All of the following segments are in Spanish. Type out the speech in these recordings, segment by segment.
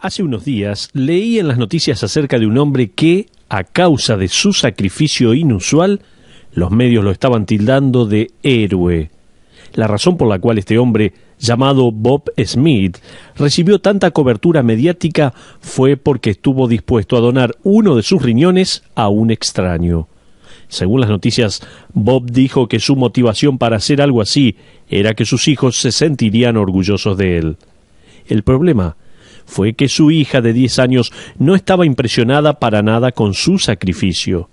Hace unos días leí en las noticias acerca de un hombre que, a causa de su sacrificio inusual, los medios lo estaban tildando de héroe. La razón por la cual este hombre, llamado Bob Smith, recibió tanta cobertura mediática fue porque estuvo dispuesto a donar uno de sus riñones a un extraño. Según las noticias, Bob dijo que su motivación para hacer algo así era que sus hijos se sentirían orgullosos de él. El problema fue que su hija de 10 años no estaba impresionada para nada con su sacrificio.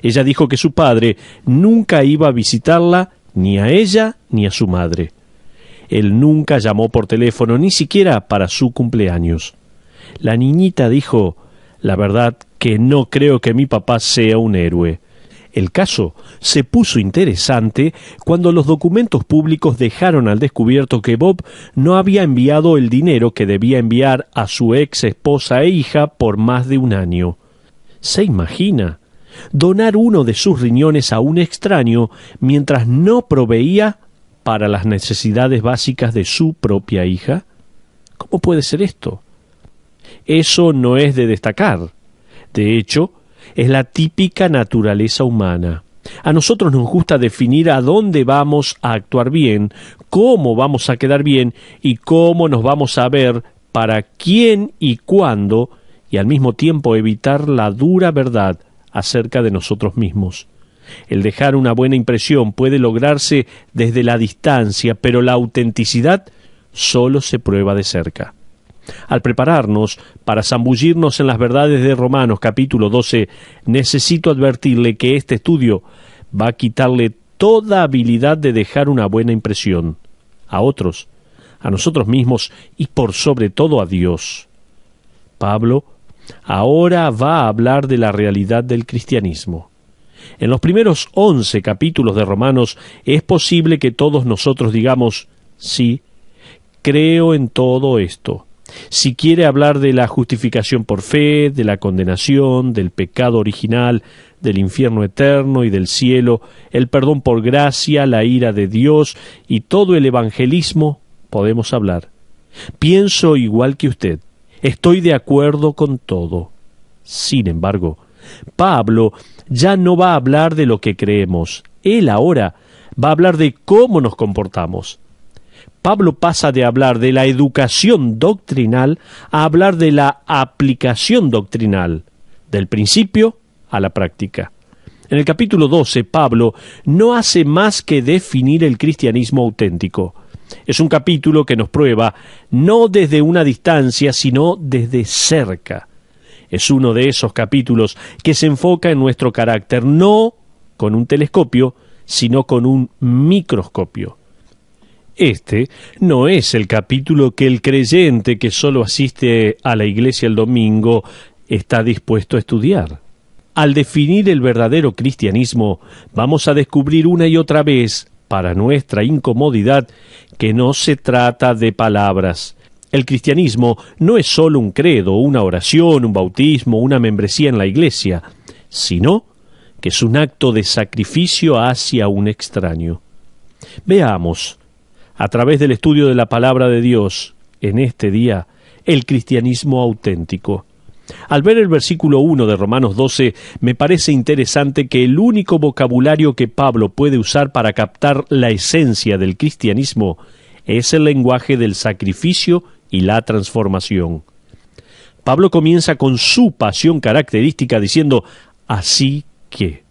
Ella dijo que su padre nunca iba a visitarla, ni a ella ni a su madre. Él nunca llamó por teléfono, ni siquiera para su cumpleaños. La niñita dijo: «La verdad que no creo que mi papá sea un héroe». El caso se puso interesante cuando los documentos públicos dejaron al descubierto que Bob no había enviado el dinero que debía enviar a su ex esposa e hija por más de un año. ¿Se imagina? Donar uno de sus riñones a un extraño mientras no proveía para las necesidades básicas de su propia hija. ¿Cómo puede ser esto? Eso no es de destacar. De hecho, es la típica naturaleza humana. A nosotros nos gusta definir a dónde vamos a actuar bien, cómo vamos a quedar bien y cómo nos vamos a ver, para quién y cuándo, y al mismo tiempo evitar la dura verdad acerca de nosotros mismos. El dejar una buena impresión puede lograrse desde la distancia, pero la autenticidad solo se prueba de cerca. Al prepararnos para zambullirnos en las verdades de Romanos capítulo 12, necesito advertirle que este estudio va a quitarle toda habilidad de dejar una buena impresión a otros, a nosotros mismos y por sobre todo a Dios. Pablo ahora va a hablar de la realidad del cristianismo. En los primeros 11 capítulos de Romanos es posible que todos nosotros digamos: sí, creo en todo esto. Si quiere hablar de la justificación por fe, de la condenación, del pecado original, del infierno eterno y del cielo, el perdón por gracia, la ira de Dios y todo el evangelismo, podemos hablar. Pienso igual que usted. Estoy de acuerdo con todo. Sin embargo, Pablo ya no va a hablar de lo que creemos. Él ahora va a hablar de cómo nos comportamos. Pablo pasa de hablar de la educación doctrinal a hablar de la aplicación doctrinal, del principio a la práctica. En el capítulo 12, Pablo no hace más que definir el cristianismo auténtico. Es un capítulo que nos prueba no desde una distancia, sino desde cerca. Es uno de esos capítulos que se enfoca en nuestro carácter, no con un telescopio, sino con un microscopio. Este no es el capítulo que el creyente que solo asiste a la iglesia el domingo está dispuesto a estudiar. Al definir el verdadero cristianismo, vamos a descubrir una y otra vez, para nuestra incomodidad, que no se trata de palabras. El cristianismo no es solo un credo, una oración, un bautismo, una membresía en la iglesia, sino que es un acto de sacrificio hacia un extraño. Veamos, a través del estudio de la palabra de Dios, en este día, el cristianismo auténtico. Al ver el versículo 1 de Romanos 12, me parece interesante que el único vocabulario que Pablo puede usar para captar la esencia del cristianismo es el lenguaje del sacrificio y la transformación. Pablo comienza con su pasión característica diciendo: así que.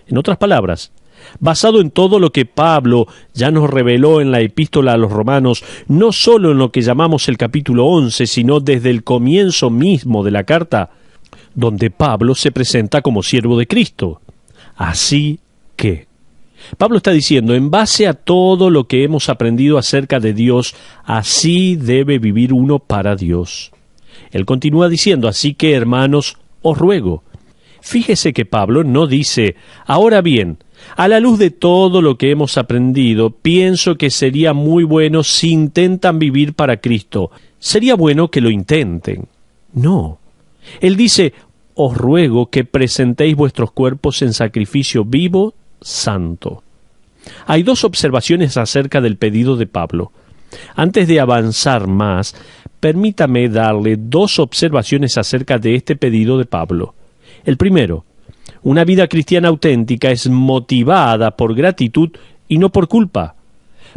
En otras palabras, basado en todo lo que Pablo ya nos reveló en la epístola a los Romanos, no solo en lo que llamamos el capítulo 11, sino desde el comienzo mismo de la carta, donde Pablo se presenta como siervo de Cristo. Así que. Pablo está diciendo, en base a todo lo que hemos aprendido acerca de Dios, así debe vivir uno para Dios. Él continúa diciendo: así que, hermanos, os ruego. Fíjese que Pablo no dice: ahora bien, a la luz de todo lo que hemos aprendido, pienso que sería muy bueno si intentan vivir para Cristo. Sería bueno que lo intenten. No. Él dice: os ruego que presentéis vuestros cuerpos en sacrificio vivo, santo. Hay dos observaciones acerca del pedido de Pablo. Antes de avanzar más, permítame darle dos observaciones acerca de este pedido de Pablo. El primero, una vida cristiana auténtica es motivada por gratitud y no por culpa.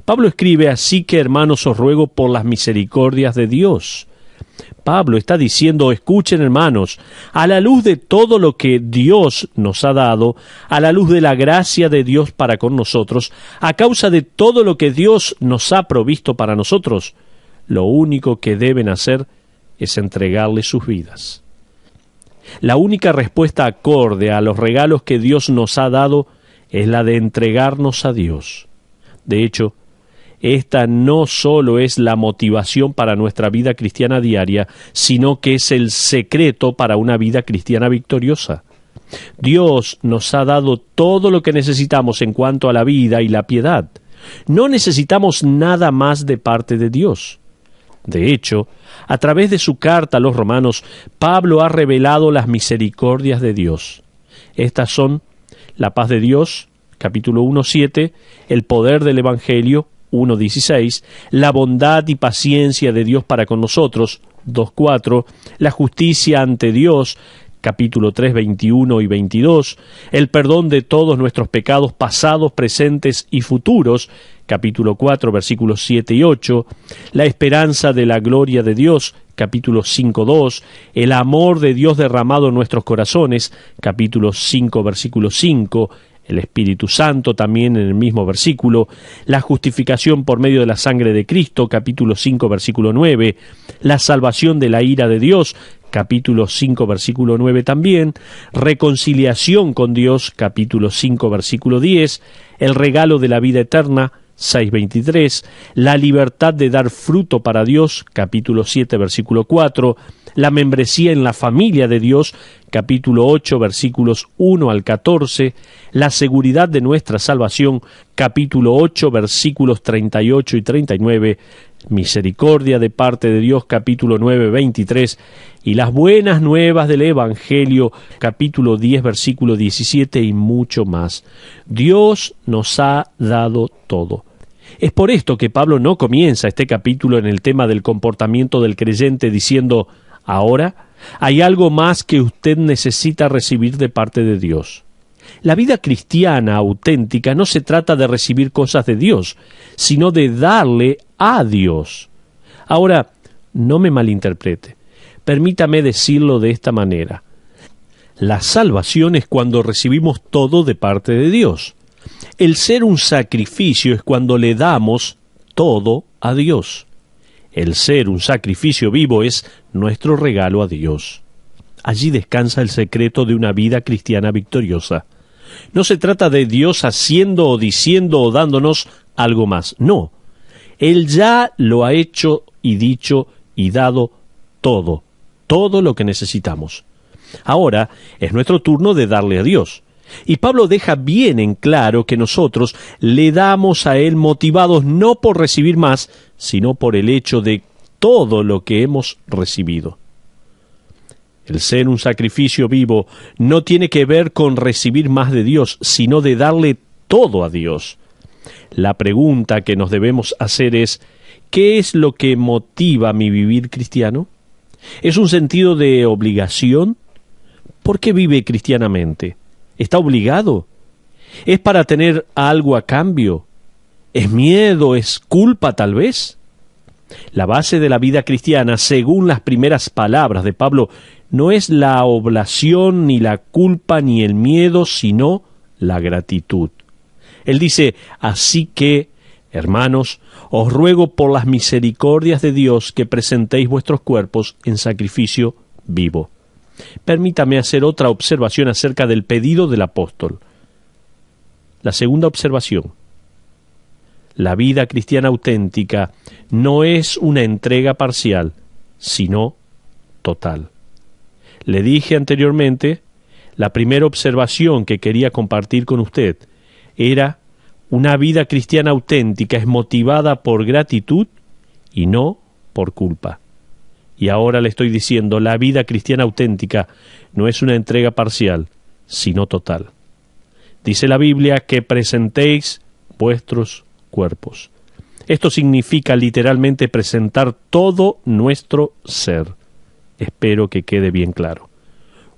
Pablo escribe: así que, hermanos, os ruego por las misericordias de Dios. Pablo está diciendo: escuchen, hermanos, a la luz de todo lo que Dios nos ha dado, a la luz de la gracia de Dios para con nosotros, a causa de todo lo que Dios nos ha provisto para nosotros, lo único que deben hacer es entregarle sus vidas. La única respuesta acorde a los regalos que Dios nos ha dado es la de entregarnos a Dios. De hecho, esta no solo es la motivación para nuestra vida cristiana diaria, sino que es el secreto para una vida cristiana victoriosa. Dios nos ha dado todo lo que necesitamos en cuanto a la vida y la piedad. No necesitamos nada más de parte de Dios. De hecho, a través de su carta a los Romanos, Pablo ha revelado las misericordias de Dios. Estas son la paz de Dios, capítulo 1:7, el poder del Evangelio, 1:16, la bondad y paciencia de Dios para con nosotros, 2:4, la justicia ante Dios, capítulo 3, 21 y 22, el perdón de todos nuestros pecados pasados, presentes y futuros, capítulo 4, versículos 7 y 8, la esperanza de la gloria de Dios, capítulo 5:2, el amor de Dios derramado en nuestros corazones, capítulo 5, versículo 5, el Espíritu Santo también en el mismo versículo, la justificación por medio de la sangre de Cristo, capítulo 5, versículo 9, la salvación de la ira de Dios, capítulo 5, versículo 9 también, reconciliación con Dios, capítulo 5, versículo 10, el regalo de la vida eterna, 6:23, la libertad de dar fruto para Dios, capítulo 7, versículo 4, la membresía en la familia de Dios, capítulo 8, versículos 1 al 14, la seguridad de nuestra salvación, capítulo 8, versículos 38 y 39, misericordia de parte de Dios, capítulo 9, 23, y las buenas nuevas del Evangelio, capítulo 10, versículo 17 y mucho más. Dios nos ha dado todo. Es por esto que Pablo no comienza este capítulo en el tema del comportamiento del creyente diciendo: ahora hay algo más que usted necesita recibir de parte de Dios. La vida cristiana auténtica no se trata de recibir cosas de Dios, sino de darle a Dios. Ahora, no me malinterprete. Permítame decirlo de esta manera. La salvación es cuando recibimos todo de parte de Dios. El ser un sacrificio es cuando le damos todo a Dios. El ser un sacrificio vivo es nuestro regalo a Dios. Allí descansa el secreto de una vida cristiana victoriosa. No se trata de Dios haciendo o diciendo o dándonos algo más. No. Él ya lo ha hecho y dicho y dado todo lo que necesitamos. Ahora es nuestro turno de darle a Dios. Y Pablo deja bien en claro que nosotros le damos a Él motivados no por recibir más, sino por el hecho de todo lo que hemos recibido. El ser un sacrificio vivo no tiene que ver con recibir más de Dios, sino de darle todo a Dios. La pregunta que nos debemos hacer es: ¿qué es lo que motiva mi vivir cristiano? ¿Es un sentido de obligación? ¿Por qué vive cristianamente? ¿Está obligado? ¿Es para tener algo a cambio? ¿Es miedo? ¿Es culpa tal vez? La base de la vida cristiana, según las primeras palabras de Pablo, no es la oblación, ni la culpa, ni el miedo, sino la gratitud. Él dice: así que, hermanos, os ruego por las misericordias de Dios que presentéis vuestros cuerpos en sacrificio vivo. Permítame hacer otra observación acerca del pedido del apóstol. La segunda observación: la vida cristiana auténtica no es una entrega parcial, sino total. Le dije anteriormente, la primera observación que quería compartir con usted era: una vida cristiana auténtica es motivada por gratitud y no por culpa. Y ahora le estoy diciendo, la vida cristiana auténtica no es una entrega parcial, sino total. Dice la Biblia que presentéis vuestros cuerpos. Esto significa literalmente presentar todo nuestro ser. Espero que quede bien claro.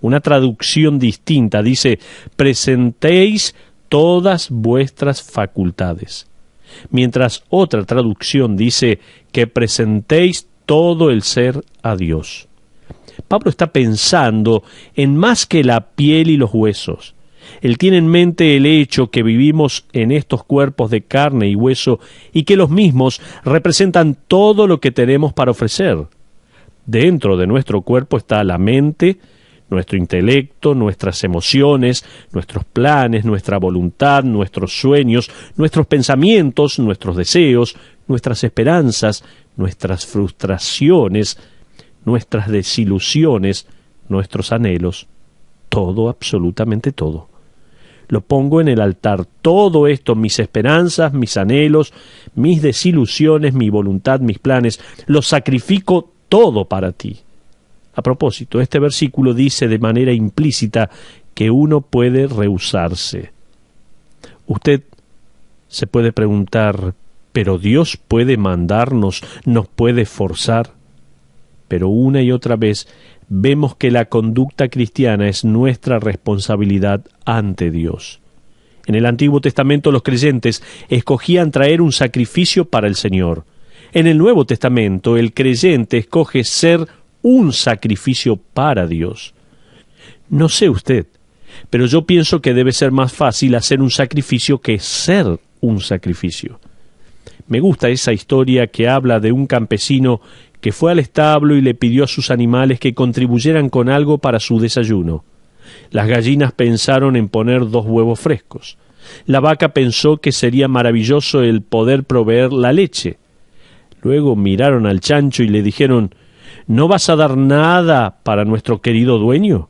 Una traducción distinta dice: presentéis todas vuestras facultades. Mientras otra traducción dice que presentéis todo el ser a Dios. Pablo está pensando en más que la piel y los huesos. Él tiene en mente el hecho que vivimos en estos cuerpos de carne y hueso y que los mismos representan todo lo que tenemos para ofrecer. Dentro de nuestro cuerpo está la mente, nuestro intelecto, nuestras emociones, nuestros planes, nuestra voluntad, nuestros sueños, nuestros pensamientos, nuestros deseos, nuestras esperanzas, nuestras frustraciones, nuestras desilusiones, nuestros anhelos, todo, absolutamente todo. Lo pongo en el altar, todo esto, mis esperanzas, mis anhelos, mis desilusiones, mi voluntad, mis planes, los sacrifico todo para ti. A propósito, este versículo dice de manera implícita que uno puede rehusarse. Usted se puede preguntar, ¿pero Dios puede mandarnos, nos puede forzar? Pero una y otra vez vemos que la conducta cristiana es nuestra responsabilidad ante Dios. En el Antiguo Testamento los creyentes escogían traer un sacrificio para el Señor. En el Nuevo Testamento el creyente escoge ser un sacrificio para Dios. No sé usted, pero yo pienso que debe ser más fácil hacer un sacrificio que ser un sacrificio. Me gusta esa historia que habla de un campesino que fue al establo y le pidió a sus animales que contribuyeran con algo para su desayuno. Las gallinas pensaron en poner 2 huevos frescos. La vaca pensó que sería maravilloso el poder proveer la leche. Luego miraron al chancho y le dijeron: ¿no vas a dar nada para nuestro querido dueño?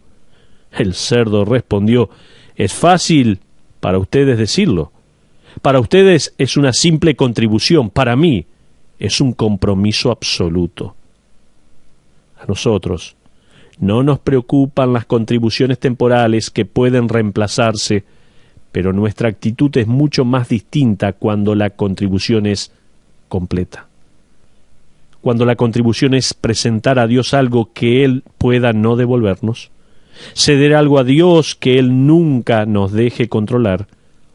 El cerdo respondió: es fácil para ustedes decirlo. Para ustedes es una simple contribución, para mí es un compromiso absoluto. A nosotros no nos preocupan las contribuciones temporales que pueden reemplazarse, pero nuestra actitud es mucho más distinta cuando la contribución es completa. Cuando la contribución es presentar a Dios algo que Él pueda no devolvernos, ceder algo a Dios que Él nunca nos deje controlar,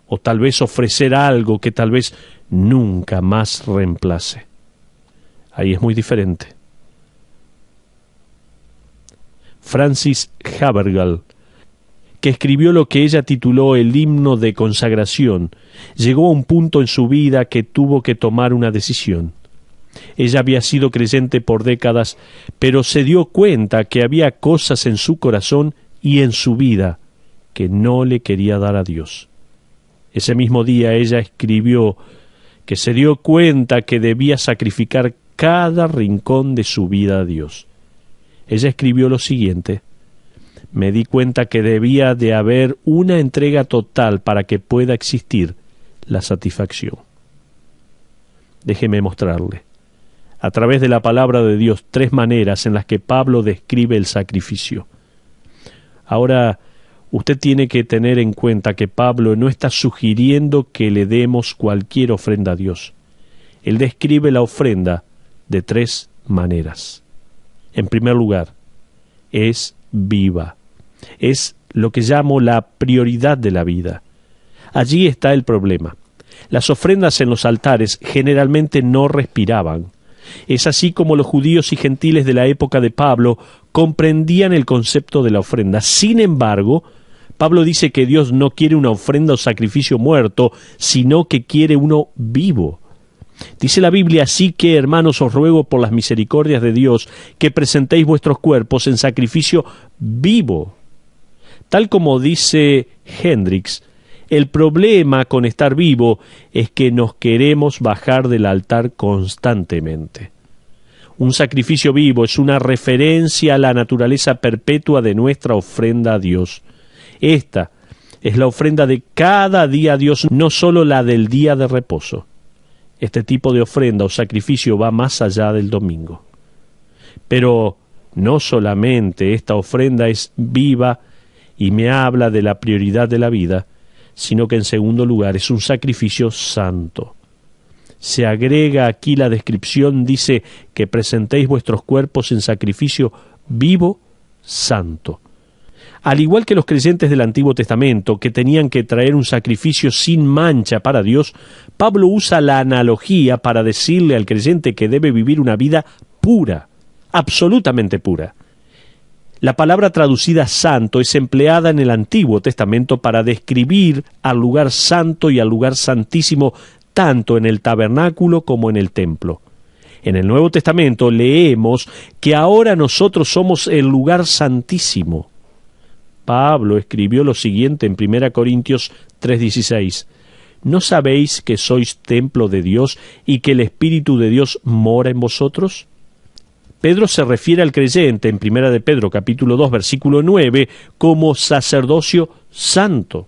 o tal vez ofrecer algo que tal vez nunca más reemplace. Ahí es muy diferente. Frances Havergal, que escribió lo que ella tituló el himno de consagración, llegó a un punto en su vida que tuvo que tomar una decisión. Ella había sido creyente por décadas, pero se dio cuenta que había cosas en su corazón y en su vida que no le quería dar a Dios. Ese mismo día ella escribió que se dio cuenta que debía sacrificar cada rincón de su vida a Dios. Ella escribió lo siguiente: me di cuenta que debía de haber una entrega total para que pueda existir la satisfacción. Déjeme mostrarle, a través de la palabra de Dios, 3 maneras en las que Pablo describe el sacrificio. Ahora, usted tiene que tener en cuenta que Pablo no está sugiriendo que le demos cualquier ofrenda a Dios. Él describe la ofrenda de 3 maneras. En primer lugar, es viva. Es lo que llamo la prioridad de la vida. Allí está el problema. Las ofrendas en los altares generalmente no respiraban. Es así como los judíos y gentiles de la época de Pablo comprendían el concepto de la ofrenda. Sin embargo, Pablo dice que Dios no quiere una ofrenda o sacrificio muerto, sino que quiere uno vivo. Dice la Biblia: así que, hermanos, os ruego por las misericordias de Dios que presentéis vuestros cuerpos en sacrificio vivo. Tal como dice Hendricks, el problema con estar vivo es que nos queremos bajar del altar constantemente. Un sacrificio vivo es una referencia a la naturaleza perpetua de nuestra ofrenda a Dios. Esta es la ofrenda de cada día a Dios, no solo la del día de reposo. Este tipo de ofrenda o sacrificio va más allá del domingo. Pero no solamente esta ofrenda es viva y me habla de la prioridad de la vida, sino que en segundo lugar es un sacrificio santo. se agrega aquí la descripción, dice que presentéis vuestros cuerpos en sacrificio vivo, santo. Al igual que los creyentes del Antiguo Testamento, que tenían que traer un sacrificio sin mancha para Dios, Pablo usa la analogía para decirle al creyente que debe vivir una vida pura, absolutamente pura. La palabra traducida santo es empleada en el Antiguo Testamento para describir al lugar santo y al lugar santísimo, tanto en el tabernáculo como en el templo. En el Nuevo Testamento leemos que ahora nosotros somos el lugar santísimo. Pablo escribió lo siguiente en 1 Corintios 3:16. ¿No sabéis que sois templo de Dios y que el Espíritu de Dios mora en vosotros? Pedro se refiere al creyente en 1 de Pedro capítulo 2 versículo 9 como sacerdocio santo.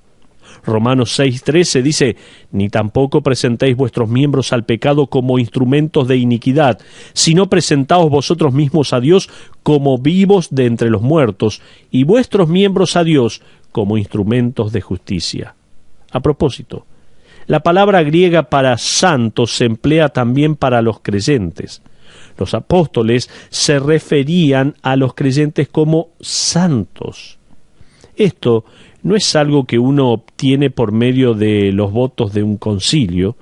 Romanos 6:13 dice, ni tampoco presentéis vuestros miembros al pecado como instrumentos de iniquidad, sino presentaos vosotros mismos a Dios como vivos de entre los muertos, y vuestros miembros a Dios como instrumentos de justicia. A propósito, la palabra griega para santo se emplea también para los creyentes. Los apóstoles se referían a los creyentes como santos. Esto no es algo que uno obtiene por medio de los votos de un concilio,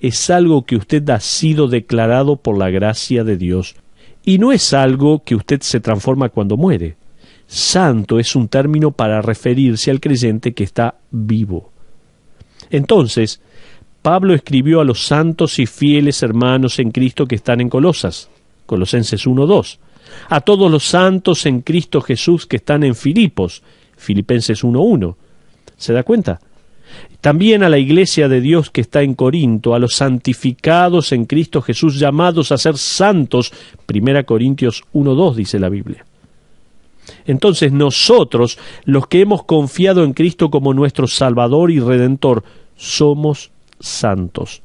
es algo que usted ha sido declarado por la gracia de Dios, y no es algo que usted se transforma cuando muere. Santo es un término para referirse al creyente que está vivo. Entonces, Pablo escribió a los santos y fieles hermanos en Cristo que están en Colosas, Colosenses 1:2, a todos los santos en Cristo Jesús que están en Filipos, Filipenses 1:1. ¿Se da cuenta? También a la iglesia de Dios que está en Corinto, a los santificados en Cristo Jesús, llamados a ser santos, 1 Corintios 1:2 dice la Biblia. Entonces nosotros, los que hemos confiado en Cristo como nuestro Salvador y Redentor, somos santos.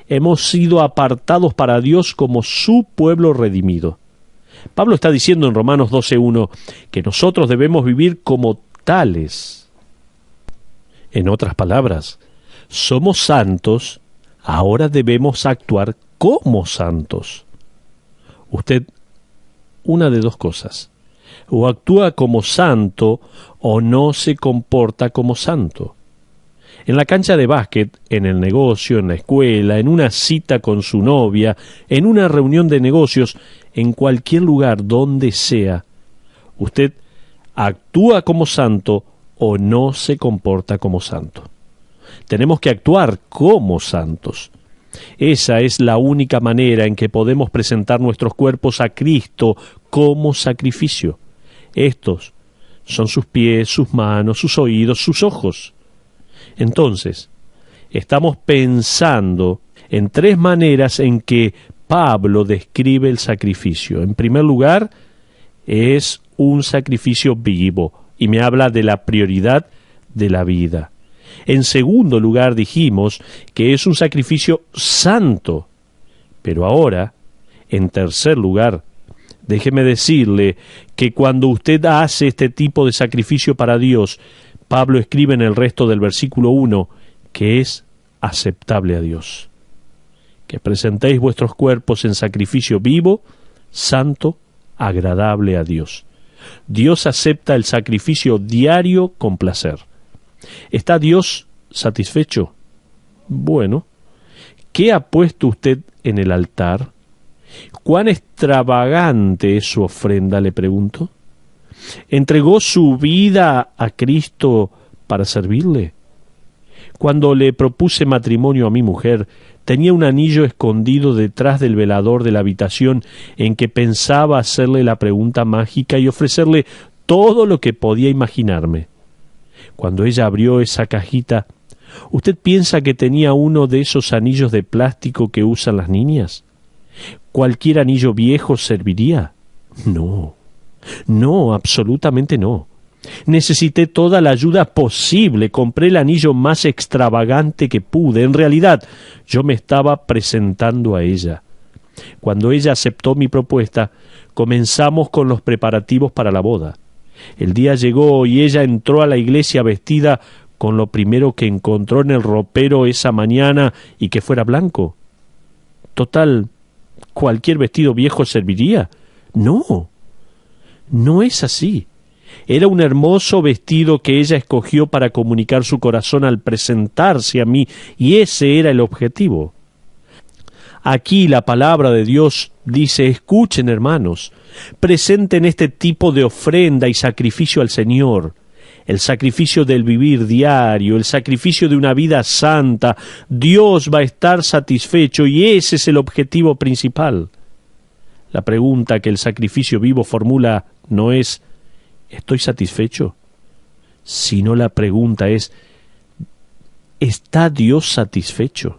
Hemos sido apartados para Dios como su pueblo redimido. Pablo está diciendo en Romanos 12:1 que nosotros debemos vivir como tales. En otras palabras, somos santos, ahora debemos actuar como santos. Usted, una de dos cosas, o actúa como santo o no se comporta como santo. En la cancha de básquet, en el negocio, en la escuela, en una cita con su novia, en una reunión de negocios, en cualquier lugar donde sea, usted actúa como santo o no se comporta como santo. Tenemos que actuar como santos. Esa es la única manera en que podemos presentar nuestros cuerpos a Cristo como sacrificio. Estos son sus pies, sus manos, sus oídos, sus ojos. Entonces, estamos pensando en tres maneras en que Pablo describe el sacrificio. En primer lugar, es un sacrificio vivo, y me habla de la prioridad de la vida. En segundo lugar, dijimos que es un sacrificio santo. Pero ahora, en tercer lugar, déjeme decirle que cuando usted hace este tipo de sacrificio para Dios, Pablo escribe en el resto del versículo 1 que es aceptable a Dios. Que presentéis vuestros cuerpos en sacrificio vivo, santo, agradable a Dios. Dios acepta el sacrificio diario con placer. ¿Está Dios satisfecho? Bueno, ¿qué ha puesto usted en el altar? ¿Cuán extravagante es su ofrenda, le pregunto? ¿Entregó su vida a Cristo para servirle? Cuando le propuse matrimonio a mi mujer, tenía un anillo escondido detrás del velador de la habitación en que pensaba hacerle la pregunta mágica y ofrecerle todo lo que podía imaginarme. Cuando ella abrió esa cajita, ¿usted piensa que tenía uno de esos anillos de plástico que usan las niñas? ¿Cualquier anillo viejo serviría? No, absolutamente no. Necesité toda la ayuda posible, compré el anillo más extravagante que pude. En realidad, yo me estaba presentando a ella. Cuando ella aceptó mi propuesta, comenzamos con los preparativos para la boda. El día llegó y ella entró a la iglesia vestida con lo primero que encontró en el ropero esa mañana y que fuera blanco. Total, ¿cualquier vestido viejo serviría? No, no es así. Era un hermoso vestido que ella escogió para comunicar su corazón al presentarse a mí, y ese era el objetivo. Aquí la palabra de Dios dice: escuchen, hermanos, presenten este tipo de ofrenda y sacrificio al Señor, el sacrificio del vivir diario, el sacrificio de una vida santa. Dios va a estar satisfecho y ese es el objetivo principal. La pregunta que el sacrificio vivo formula no es ¿estoy satisfecho?, sino la pregunta es ¿está Dios satisfecho?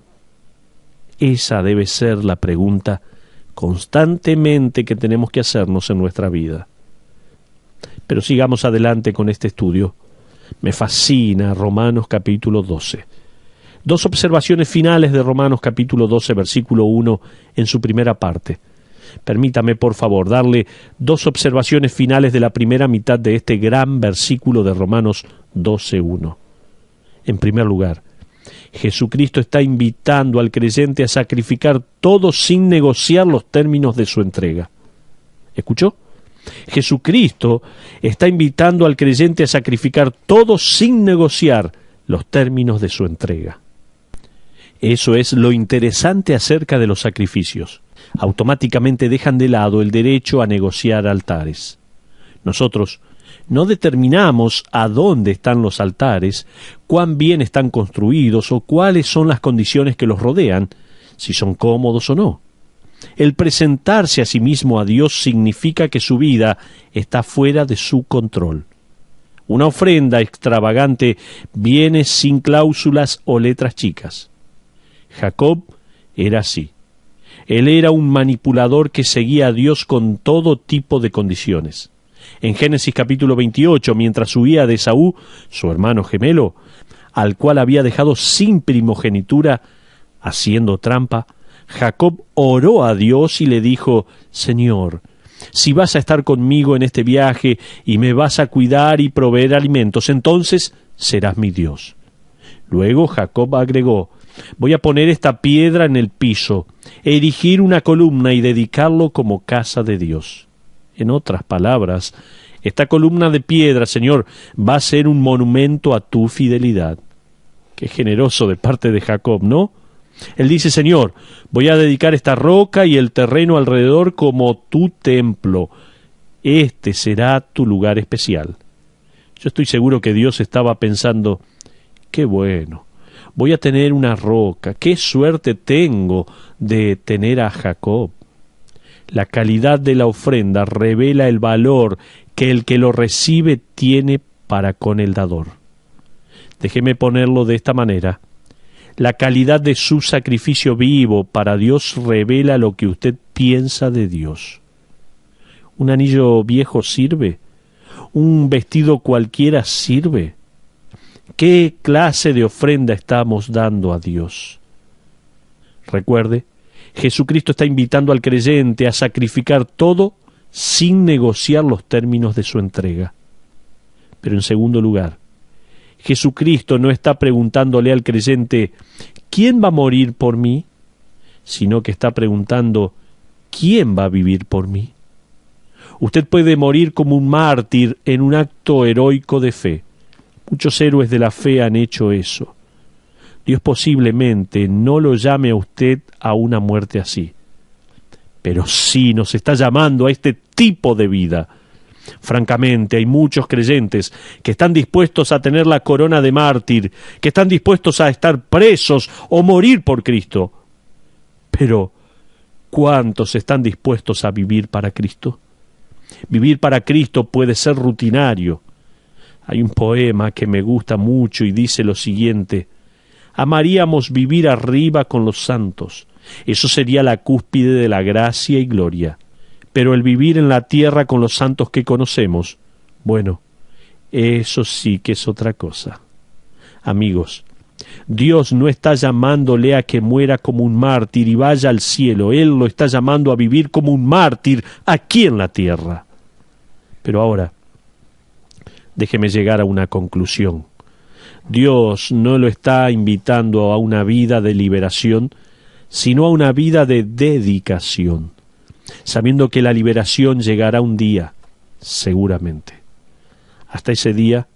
Esa debe ser la pregunta constantemente que tenemos que hacernos en nuestra vida. Pero sigamos adelante con este estudio. Me fascina Romanos capítulo 12. Dos observaciones finales de Romanos capítulo 12, versículo 1, en su primera parte. Permítame, por favor, darle dos observaciones finales de la primera mitad de este gran versículo de Romanos 12:1. En primer lugar, Jesucristo está invitando al creyente a sacrificar todo sin negociar los términos de su entrega. ¿Escuchó? Jesucristo está invitando al creyente a sacrificar todo sin negociar los términos de su entrega. Eso es lo interesante acerca de los sacrificios. Automáticamente dejan de lado el derecho a negociar altares. Nosotros no determinamos a dónde están los altares, cuán bien están construidos o cuáles son las condiciones que los rodean, si son cómodos o no. El presentarse a sí mismo a Dios significa que su vida está fuera de su control. Una ofrenda extravagante viene sin cláusulas o letras chicas. Jacob era así. Él era un manipulador que seguía a Dios con todo tipo de condiciones. En Génesis capítulo 28, mientras huía de Esaú, su hermano gemelo, al cual había dejado sin primogenitura, haciendo trampa, Jacob oró a Dios y le dijo: Señor, si vas a estar conmigo en este viaje y me vas a cuidar y proveer alimentos, entonces serás mi Dios. Luego Jacob agregó: voy a poner esta piedra en el piso, erigir una columna y dedicarlo como casa de Dios. En otras palabras, esta columna de piedra, Señor, va a ser un monumento a tu fidelidad. Qué generoso de parte de Jacob, ¿no? Él dice: Señor, voy a dedicar esta roca y el terreno alrededor como tu templo. Este será tu lugar especial. Yo estoy seguro que Dios estaba pensando: qué bueno, voy a tener una roca, qué suerte tengo de tener a Jacob. La calidad de la ofrenda revela el valor que el que lo recibe tiene para con el dador. Déjeme ponerlo de esta manera. La calidad de su sacrificio vivo para Dios revela lo que usted piensa de Dios. ¿Un anillo viejo sirve? ¿Un vestido cualquiera sirve? ¿Qué clase de ofrenda estamos dando a Dios? Recuerde, Jesucristo está invitando al creyente a sacrificar todo sin negociar los términos de su entrega. Pero en segundo lugar, Jesucristo no está preguntándole al creyente ¿quién va a morir por mí?, sino que está preguntando ¿quién va a vivir por mí? Usted puede morir como un mártir en un acto heroico de fe. Muchos héroes de la fe han hecho eso. Dios posiblemente no lo llame a usted a una muerte así, pero sí nos está llamando a este tipo de vida. Francamente, hay muchos creyentes que están dispuestos a tener la corona de mártir, que están dispuestos a estar presos o morir por Cristo. Pero, ¿cuántos están dispuestos a vivir para Cristo? Vivir para Cristo puede ser rutinario. Hay un poema que me gusta mucho y dice lo siguiente: amaríamos vivir arriba con los santos. Eso sería la cúspide de la gracia y gloria. Pero el vivir en la tierra con los santos que conocemos, bueno, eso sí que es otra cosa. Amigos, Dios no está llamándole a que muera como un mártir y vaya al cielo. Él lo está llamando a vivir como un mártir aquí en la tierra. Pero ahora, déjeme llegar a una conclusión. Dios no lo está invitando a una vida de liberación, sino a una vida de dedicación, sabiendo que la liberación llegará un día, seguramente. Hasta ese día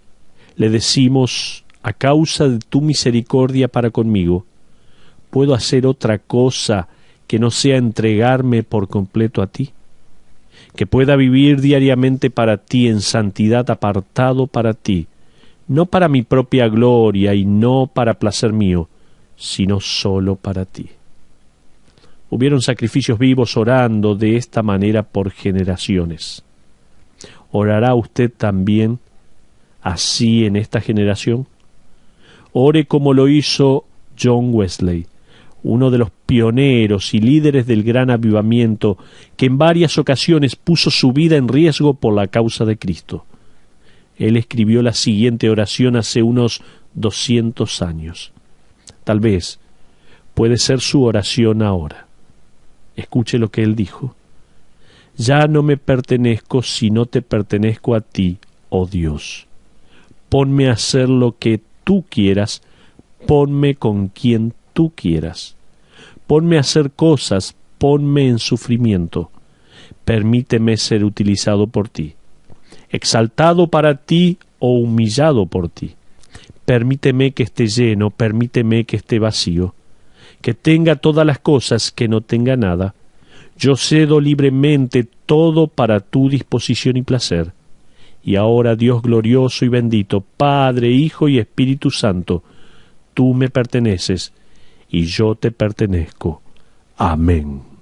le decimos, a causa de tu misericordia para conmigo, ¿puedo hacer otra cosa que no sea entregarme por completo a ti? Que pueda vivir diariamente para ti en santidad, apartado para ti, no para mi propia gloria y no para placer mío, sino solo para ti. Hubieron sacrificios vivos orando de esta manera por generaciones. ¿Orará usted también así en esta generación? Ore como lo hizo John Wesley, uno de los pioneros y líderes del gran avivamiento que en varias ocasiones puso su vida en riesgo por la causa de Cristo. Él escribió la siguiente oración hace unos 200 años. Tal vez puede ser su oración ahora. Escuche lo que él dijo. Ya no me pertenezco si no te pertenezco a ti, oh Dios. Ponme a hacer lo que tú quieras, ponme con quien tú quieras. Ponme a hacer cosas, ponme en sufrimiento. Permíteme ser utilizado por ti. Exaltado para ti o humillado por ti. Permíteme que esté lleno, permíteme que esté vacío. Que tenga todas las cosas, que no tenga nada. Yo cedo libremente todo para tu disposición y placer. Y ahora, Dios glorioso y bendito, Padre, Hijo y Espíritu Santo, tú me perteneces y yo te pertenezco. Amén.